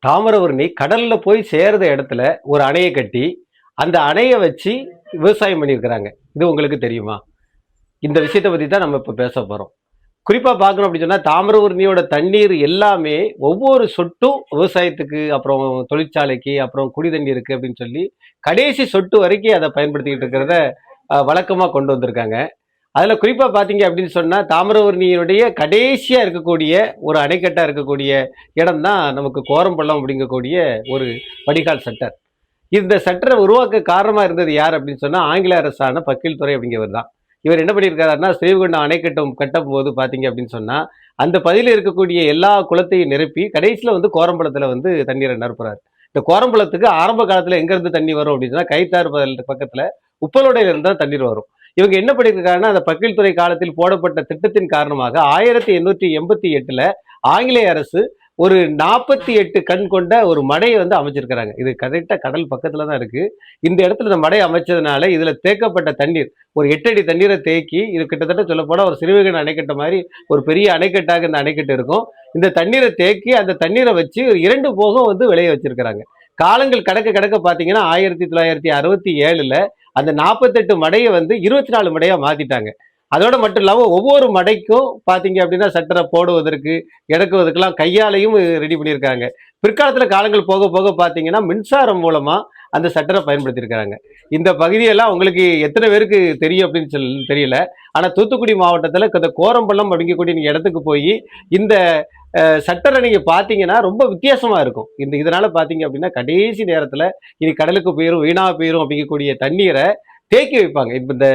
தாமிரபரணி கடல்ல போய் சேர்ற இடத்துல ஒரு அணையை கட்டி அந்த அணையை வச்சு விவசாயம் பண்ணியிருக்கிறாங்க. இது உங்களுக்கு தெரியுமா? இந்த விஷயத்தை பத்தி தான் நம்ம இப்ப பேச போறோம். குறிப்பா பார்க்கணும் அப்படின்னு சொன்னா தாமிரபரணியோட தண்ணீர் எல்லாமே ஒவ்வொரு சொட்டும் விவசாயத்துக்கு, அப்புறம் தொழிற்சாலைக்கு, அப்புறம் குடி தண்ணீருக்கு அப்படின்னு சொல்லி கடைசி சொட்டு வரைக்கும் அதை பயன்படுத்திக்கிட்டு இருக்கிறத வழக்கமா கொண்டு வந்திருக்காங்க. அதுல குறிப்பா பாத்தீங்க அப்படின்னு சொன்னா தாமிரபரணியுடைய கடைசியா இருக்கக்கூடிய ஒரு அணைக்கட்டா இருக்கக்கூடிய இடம் தான் நமக்கு கோரம்பள்ளம் அப்படிங்கக்கூடிய ஒரு வடிகால் சட்டர். இந்த சட்டரை உருவாக்க காரணமா இருந்தது யார் அப்படின்னு சொன்னா ஆங்கில அரசான பக்கீல் துறை அப்படிங்கிறவர் தான். இவர் என்ன பண்ணியிருக்காருன்னா ஸ்ரீவைகுண்டம் கட்டும் போது பாத்தீங்க அப்படின்னு சொன்னா அந்த பகுதியில் இருக்கக்கூடிய எல்லா குளத்தையும் நிரப்பி கடைசியில வந்து கோரம்பலத்துல வந்து தண்ணீரை நிரப்புறாரு. இந்த கோரம்பலத்துக்கு ஆரம்ப காலத்துல எங்க இருந்து தண்ணி வரும் அப்படின்னு சொன்னா கைத்தாறு பக்கத்துல உப்பலோடையில இருந்தா தண்ணீர் வரும். இவங்க என்ன பண்ணியிருக்காங்கன்னா அந்த பக்கீல் துறை காலத்தில் போடப்பட்ட திட்டத்தின் காரணமாக 1888 ஆங்கிலேய அரசு ஒரு 48 கண் கொண்ட ஒரு மடையை வந்து அமைச்சிருக்கிறாங்க. இது கரெக்டா கடல் பக்கத்துல தான் இருக்கு. இந்த இடத்துல இந்த மடை அமைச்சதுனால இதுல தேக்கப்பட்ட தண்ணீர் ஒரு 8 அடி தண்ணீரை தேக்கி, இது கிட்டத்தட்ட சொல்ல போனா ஒரு சிறுவைகுண்டம் அணைக்கட்டு மாதிரி ஒரு பெரிய அணைக்கட்டாக இந்த அணைக்கட்டு இருக்கும். இந்த தண்ணீரை தேக்கி அந்த தண்ணீரை வச்சு 2 போகம் வந்து விளைய வச்சிருக்கிறாங்க. காலங்கள் கடக்க கடக்க பாத்தீங்கன்னா 1967 அந்த 48 மடையை வந்து 24 மடையா மாத்திட்டாங்க. அதோட மட்டும் இல்லாம ஒவ்வொரு மடைக்கும் பாத்தீங்க அப்படின்னா சட்டரை போடுவதற்கு, இறக்குவதற்கெல்லாம் கையாலையும் ரெடி பண்ணியிருக்காங்க. பிற்காலத்துல காலங்கள் போக போக பாத்தீங்கன்னா மின்சாரம் மூலமா அந்த சட்டரை பயன்படுத்தியிருக்கிறாங்க. இந்த பகுதியெல்லாம் உங்களுக்கு எத்தனை பேருக்கு தெரியும் அப்படின்னு தெரியல. ஆனா தூத்துக்குடி மாவட்டத்துல இந்த கோரம்பள்ளம் அப்படிங்கக்கூடிய நீங்க இடத்துக்கு போய் இந்த சட்டரை நீங்க பாத்தீங்கன்னா ரொம்ப வித்தியாசமா இருக்கும். இதனால பாத்தீங்க அப்படின்னா கடைசி நேரத்துல இனி கடலுக்கு போயிரும், வீணா போயிரும் அப்படிங்கக்கூடிய தண்ணீரை தேக்கி வைப்பாங்க. இப்ப இந்த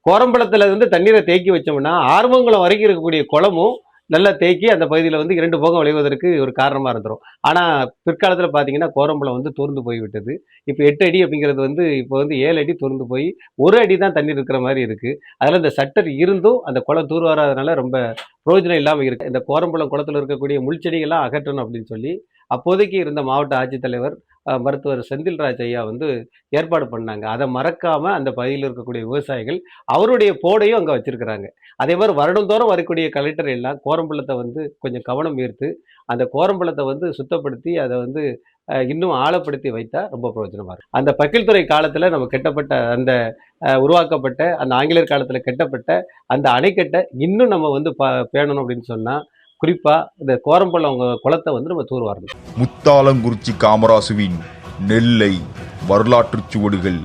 கோரம்பலத்துல இருந்து தண்ணீரை தேக்கி வச்சோம்னா ஆர்வங்குளம் வரைக்கும் இருக்கக்கூடிய குளமும் நல்லா தேக்கி அந்த பகுதியில் வந்து 2 போகம் விளைவதற்கு ஒரு காரணமா இருந்துரும். ஆனா பிற்காலத்துல பாத்தீங்கன்னா கோரம்பலம் வந்து தோர்ந்து போய்விட்டது. இப்ப 8 அடி அப்படிங்கிறது வந்து இப்போ வந்து 7 அடி தோர்ந்து போய் 1 அடி தான் தண்ணீர் இருக்கிற மாதிரி இருக்கு. அதனால இந்த சட்டர் இருந்தும் அந்த குளம் தூர் வராதனால ரொம்ப பிரயோஜனம் இல்லாம இருக்கு. இந்த கோரம்பலம் குளத்துல இருக்கக்கூடிய முள்செடிகள்லாம் அகற்றணும் அப்படின்னு சொல்லி அப்போதைக்கு இருந்த மாவட்ட ஆட்சித்தலைவர் மருத்துவர் செந்தில்ராஜ் ஐயா வந்து ஏற்பாடு பண்ணாங்க. அதை மறக்காம அந்த பகுதியில் இருக்கக்கூடிய விவசாயிகள் அவருடைய போடையும் அங்க வச்சிருக்கிறாங்க. அதே மாதிரி வருடந்தோறும் வரக்கூடிய கலெக்டர் எல்லாம் கோரம்பள்ளத்தை வந்து கொஞ்சம் கவனம் ஈர்த்து அந்த கோரம்பள்ளத்தை வந்து சுத்தப்படுத்தி அதை வந்து இன்னும் ஆழப்படுத்தி வைத்தா ரொம்ப பிரயோஜனமா இருக்கும். அந்த பக்கீல் துறை காலத்துல நம்ம கட்டப்பட்ட அந்த உருவாக்கப்பட்ட அந்த ஆங்கிலேயர் காலத்துல கட்டப்பட்ட அந்த அணைக்கட்டை இன்னும் நம்ம வந்து பேணணும் அப்படின்னு சொன்னா குறிப்பா இந்த கோரம்பள்ளம் குளத்தை வந்து நம்ம தூர்வாரணும். முத்தாலங்குறிச்சி காமராசுவின் நெல்லை வரலாற்று சுவடுகள்.